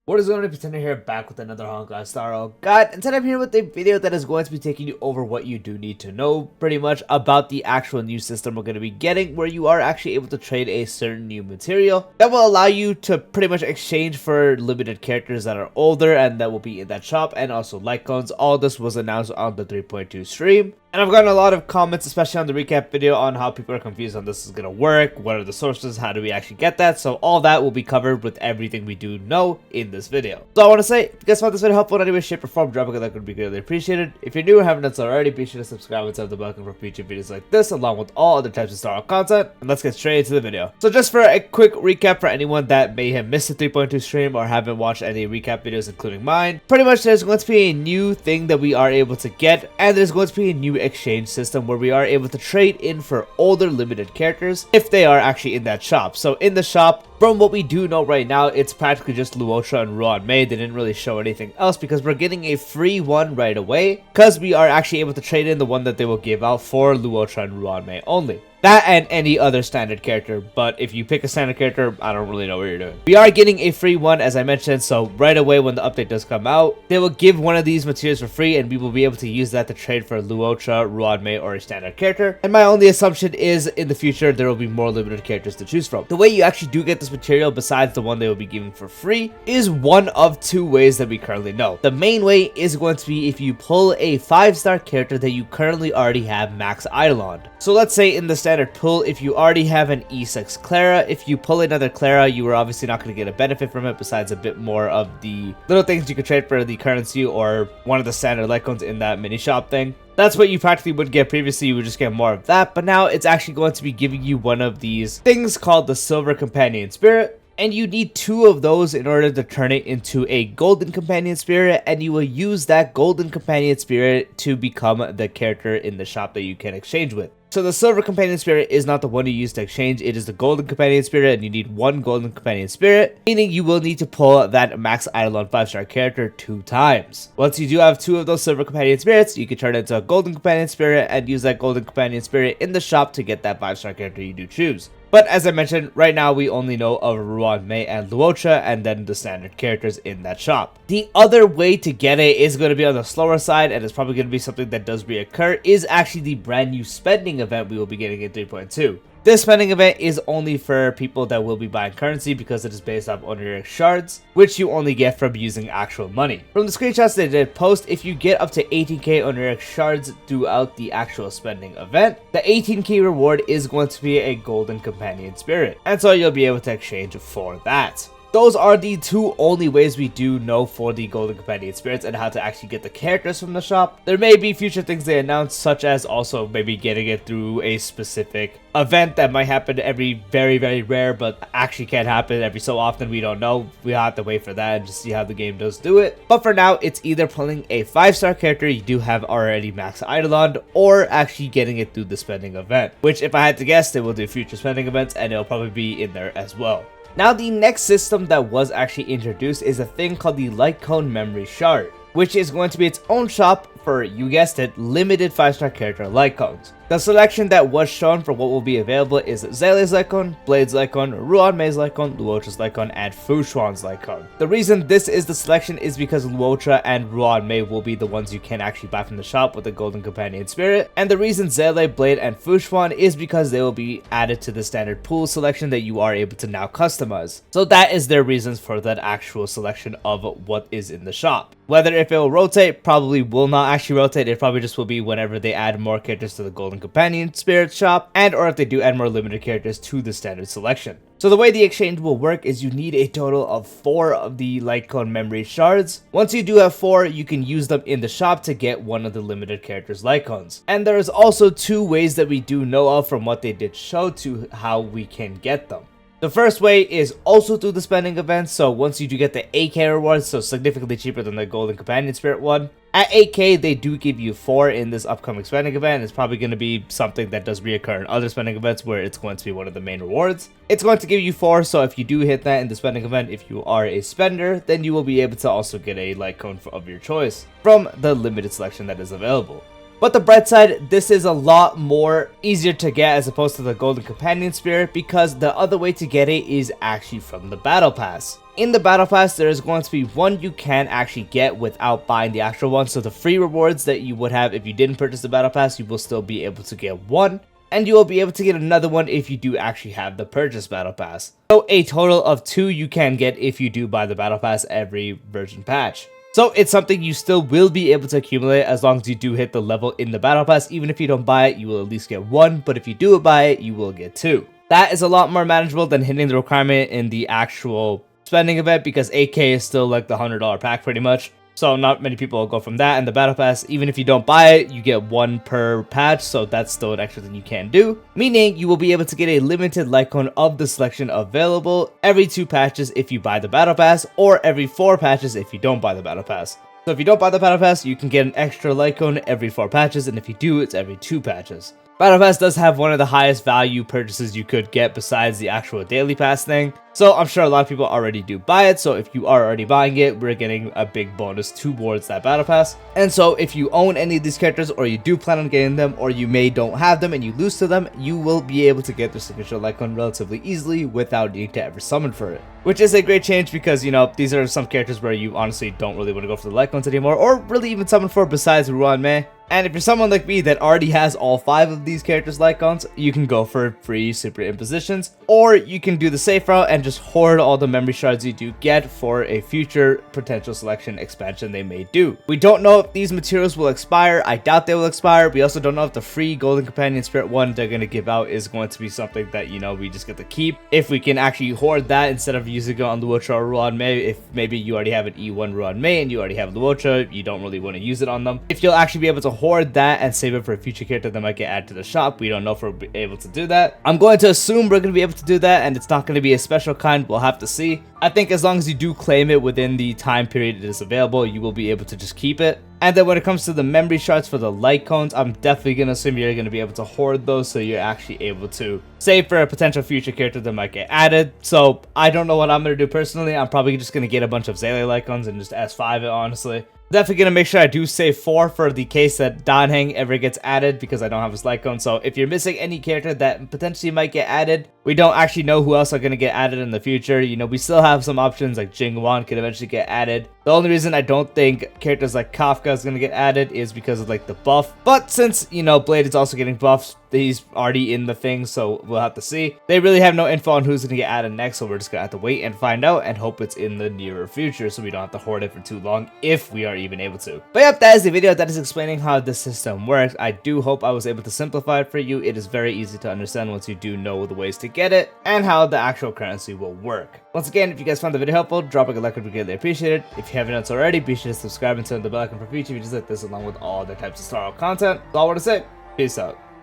What is going on, Pretender here, back with another Honkai Star Guide, and today I'm here with a video that is going to be taking you over what you do need to know, pretty much, about the actual new system we're going to be getting, where you are actually able to trade a certain new material that will allow you to pretty much exchange for limited characters that are older and that will be in that shop, and also Lightcones. All this was announced on the 3.2 stream. And I've gotten a lot of comments, especially on the recap video, on how people are confused on this is going to work, what are the sources, how do we actually get that. So all that will be covered with everything we do know in this video. So I want to say, if you guys found this video helpful in any way, shape, or form, drop a like, that would be greatly appreciated. If you're new and haven't done so already, be sure to subscribe and tap the bell for future videos like this, along with all other types of Star Wars content. And let's get straight into the video. So just for a quick recap for anyone that may have missed the 3.2 stream or haven't watched any recap videos, including mine, pretty much there's going to be a new thing that we are able to get, and there's going to be a new exchange system where we are able to trade in for older limited characters if they are actually in that shop. So in the shop, from what we do know right now, it's practically just Luocha and Ruan Mei. They didn't really show anything else because we're getting a free one right away, because we are actually able to trade in the one that they will give out for Luocha and Ruan Mei only. That and any other standard character, but if you pick a standard character, I don't really know what you're doing. We are getting a free one, as I mentioned, so right away when the update does come out, they will give one of these materials for free, and we will be able to use that to trade for Luocha, Ruan Mei, or a standard character. And my only assumption is, in the future, there will be more limited characters to choose from. The way you actually do get this material, besides the one they will be giving for free, is one of two ways that we currently know. The main way is going to be if you pull a 5-star character that you currently already have max idle on. So let's say in the standard pull, if you already have an E6 Clara, if you pull another Clara, you are obviously not going to get a benefit from it besides a bit more of the little things you could trade for the currency or one of the standard Lightcones in that mini shop thing. That's what you practically would get previously. You would just get more of that, but now it's actually going to be giving you one of these things called the Silver Companion Spirit. And you need 2 of those in order to turn it into a Golden Companion Spirit, and you will use that Golden Companion Spirit to become the character in the shop that you can exchange with. So the Silver Companion Spirit is not the one you use to exchange, it is the Golden Companion Spirit, and you need 1 Golden Companion Spirit, meaning you will need to pull that max Eidolon 5-star character 2 times. Once you do have 2 of those Silver Companion Spirits, you can turn it into a Golden Companion Spirit and use that Golden Companion Spirit in the shop to get that 5-star character you do choose. But as I mentioned, right now we only know of Ruan Mei and Luocha, and then the standard characters in that shop. The other way to get it is going to be on the slower side, and it's probably going to be something that does reoccur, is actually the brand new spending event we will be getting in 3.2. This spending event is only for people that will be buying currency because it is based off Oniric shards, which you only get from using actual money. From the screenshots they did post, if you get up to 18k Oniric shards throughout the actual spending event, the 18k reward is going to be a Golden Companion Spirit, and so you'll be able to exchange for that. Those are the 2 only ways we do know for the Golden Companion Spirits and how to actually get the characters from the shop. There may be future things they announce, such as also maybe getting it through a specific event that might happen every very rare, but actually can't happen every so often. We don't know. We'll have to wait for that and just see how the game does do it. But for now, it's either pulling a 5-star character you do have already max Eidolon, or actually getting it through the spending event, which if I had to guess, they will do future spending events and it'll probably be in there as well. Now, the next system that was actually introduced is a thing called the Lightcone Memory Shard, which is going to be its own shop for, you guessed it, limited 5-star character Lightcones. The selection that was shown for what will be available is Zele's Lightcone, Blade's Lightcone, Ruan Mei's Lightcone, Luocha's Lightcone, and Fushuan's Lightcone. The reason this is the selection is because Luocha and Ruan Mei will be the ones you can actually buy from the shop with the Golden Companion Spirit, and the reason Zele, Blade, and Fushuan is because they will be added to the standard pool selection that you are able to now customize. So that is their reasons for that actual selection of what is in the shop. Whether if it will rotate, probably will not actually rotate. It probably just will be whenever they add more characters to the Golden Companion Spirit shop, and or if they do add more limited characters to the standard selection. So the way the exchange will work is you need a total of 4 of the Lightcone Memory Shards. Once you do have 4, you can use them in the shop to get one of the limited characters Lightcones. And there is also 2 ways that we do know of from what they did show to how we can get them. The first way is also through the spending event, so once you do get the 8k rewards, so significantly cheaper than the Golden Companion Spirit one. At 8k, they do give you 4 in this upcoming spending event. It's probably going to be something that does reoccur in other spending events where it's going to be one of the main rewards. It's going to give you 4, so if you do hit that in the spending event, if you are a spender, then you will be able to also get a Lightcone of your choice from the limited selection that is available. But the bright side, this is a lot more easier to get as opposed to the Golden Companion Spirit, because the other way to get it is actually from the Battle Pass. In the battle pass, there is going to be one you can actually get without buying the actual one. So the free rewards that you would have if you didn't purchase the battle pass, you will still be able to get one. And you will be able to get another one if you do actually have the purchase battle pass. So a total of 2 you can get if you do buy the battle pass every version patch. So it's something you still will be able to accumulate as long as you do hit the level in the battle pass. Even if you don't buy it, you will at least get 1. But if you do buy it, you will get 2. That is a lot more manageable than hitting the requirement in the actual spending event, because 8k is still like the $100 pack pretty much. So not many people will go from that, and the battle pass, even if you don't buy it, you get 1 per patch, so that's still an extra thing you can do. Meaning you will be able to get a limited Lightcone of the selection available every 2 patches if you buy the battle pass, or every 4 patches if you don't buy the battle pass. So if you don't buy the battle pass, you can get an extra Lightcone every 4 patches, and if you do, it's every 2 patches. Battle Pass does have one of the highest value purchases you could get besides the actual daily pass thing. So I'm sure a lot of people already do buy it. So if you are already buying it, we're getting a big bonus towards that battle pass. And so if you own any of these characters, or you do plan on getting them, or you may don't have them and you lose to them, you will be able to get their signature Lightcone relatively easily without needing to ever summon for it. Which is a great change because, you know, these are some characters where you honestly don't really want to go for the Lightcones anymore, or really even summon for besides Ruan Mei. And if you're someone like me that already has all 5 of these characters' Lightcones, you can go for free super impositions, or you can do the safe route and just hoard all the memory shards you do get for a future potential selection expansion they may do. We don't know if these materials will expire. I doubt they will expire. We also don't know if the free Golden Companion Spirit one they're going to give out is going to be something that, you know, we just get to keep. If we can actually hoard that instead of using it on Luocha or Ruan Mei, if maybe you already have an E1 Ruan Mei and you already have Luocha, you don't really want to use it on them. If you'll actually be able to hoard that and save it for a future character that might get added to the shop, we don't know if we'll be able to do that. I'm going to assume we're going to be able to do that, and it's not going to be a special kind. We'll have to see. I think as long as you do claim it within the time period it is available, you will be able to just keep it. And then when it comes to the memory shards for the Lightcones, I'm definitely going to assume you're going to be able to hoard those, so you're actually able to save for a potential future character that might get added. So I don't know what I'm going to do personally. I'm probably just going to get a bunch of Zaylee Lightcones and just S5 it, honestly. Definitely going to make sure I do save 4 for the case that Danheng ever gets added, because I don't have his Lightcone. So if you're missing any character that potentially might get added, we don't actually know who else are going to get added in the future. You know, we still have some options like Jingwan could eventually get added. The only reason I don't think characters like Kafka is going to get added is because of like the buff. But since, you know, Blade is also getting buffs, he's already in the thing, so we'll have to see. They really have no info on who's going to get added next, so we're just going to have to wait and find out and hope it's in the nearer future so we don't have to hoard it for too long if we are even able to. But yep, that is the video that is explaining how this system works. I do hope I was able to simplify it for you. It is very easy to understand once you do know the ways to get it and how the actual currency will work. Once again, if you guys found the video helpful, dropping a like would be greatly appreciated. If you haven't done so already, be sure to subscribe and turn on the bell icon for future videos like this, along with all other types of Star Wars content. That's all I want to say. Peace out.